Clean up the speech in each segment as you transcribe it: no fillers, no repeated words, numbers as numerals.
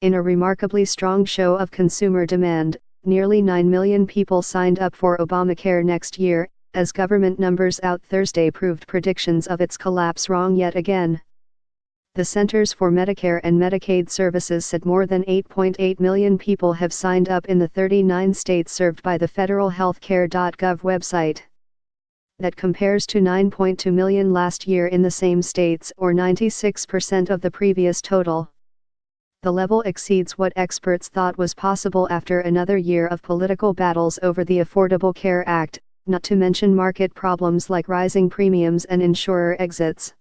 In a remarkably strong show of consumer demand, nearly 9 million people signed up for Obamacare next year, as government numbers out Thursday proved predictions of its collapse wrong yet again. The Centers for Medicare and Medicaid Services said more than 8.8 million people have signed up in the 39 states served by the federal healthcare.gov website. That compares to 9.2 million last year in the same states, or 96% of the previous total. The level exceeds what experts thought was possible after another year of political battles over the Affordable Care Act, not to mention market problems like rising premiums and insurer exits.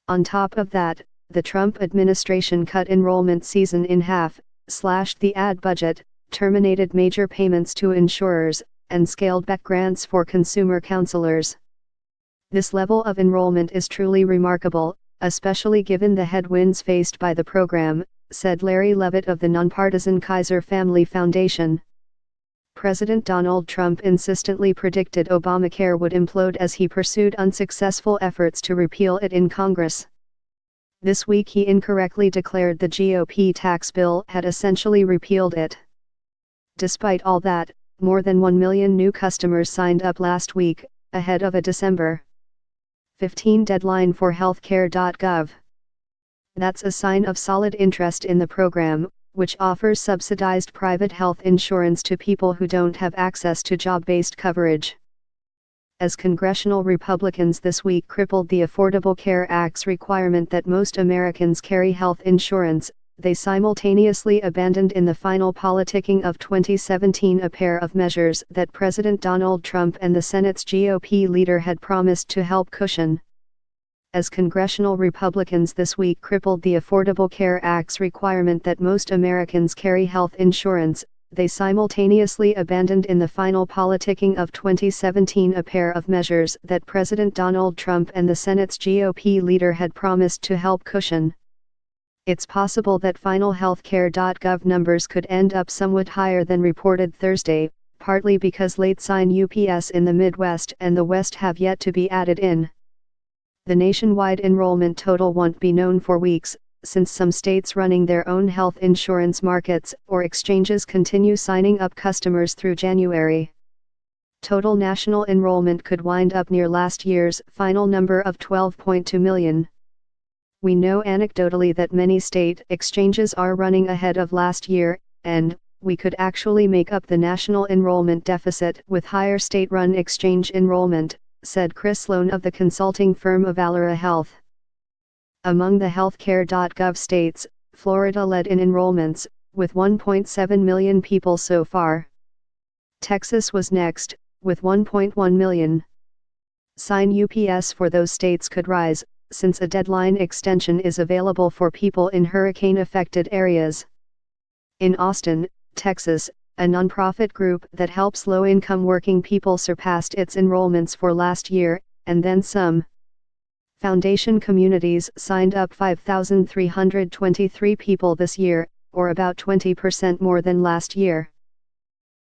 On top of that, the Trump administration cut enrollment season in half, slashed the ad budget, terminated major payments to insurers, and scaled back grants for consumer counselors. This level of enrollment is truly remarkable, especially given the headwinds faced by the program, said Larry Levitt of the nonpartisan Kaiser Family Foundation. President Donald Trump insistently predicted Obamacare would implode as he pursued unsuccessful efforts to repeal it in Congress. This week he incorrectly declared the GOP tax bill had essentially repealed it. Despite all that, more than 1 million new customers signed up last week, ahead of a December 15 deadline for healthcare.gov. That's a sign of solid interest in the program, which offers subsidized private health insurance to people who don't have access to job-based coverage. As congressional Republicans this week crippled the Affordable Care Act's requirement that most Americans carry health insurance, they simultaneously abandoned in the final politicking of 2017 a pair of measures that President Donald Trump and the Senate's GOP leader had promised to help cushion. As congressional Republicans this week crippled the Affordable Care Act's requirement that most Americans carry health insurance, they simultaneously abandoned in the final politicking of 2017 a pair of measures that President Donald Trump and the Senate's GOP leader had promised to help cushion. It's possible that final healthcare.gov numbers could end up somewhat higher than reported Thursday, partly because late sign UPS in the Midwest and the West have yet to be added in. The nationwide enrollment total won't be known for weeks, since some states running their own health insurance markets or exchanges continue signing up customers through January. Total national enrollment could wind up near last year's final number of 12.2 million. We know anecdotally that many state exchanges are running ahead of last year, and we could actually make up the national enrollment deficit with higher state-run exchange enrollment, said Chris Sloan of the consulting firm Avalara Health. Among the healthcare.gov states, Florida led in enrollments, with 1.7 million people so far. Texas was next, with 1.1 million. Sign UPS for those states could rise, since a deadline extension is available for people in hurricane-affected areas. In Austin, Texas, a nonprofit group that helps low-income working people surpassed its enrollments for last year, and then some. Foundation communities signed up 5,323 people this year, or about 20% more than last year.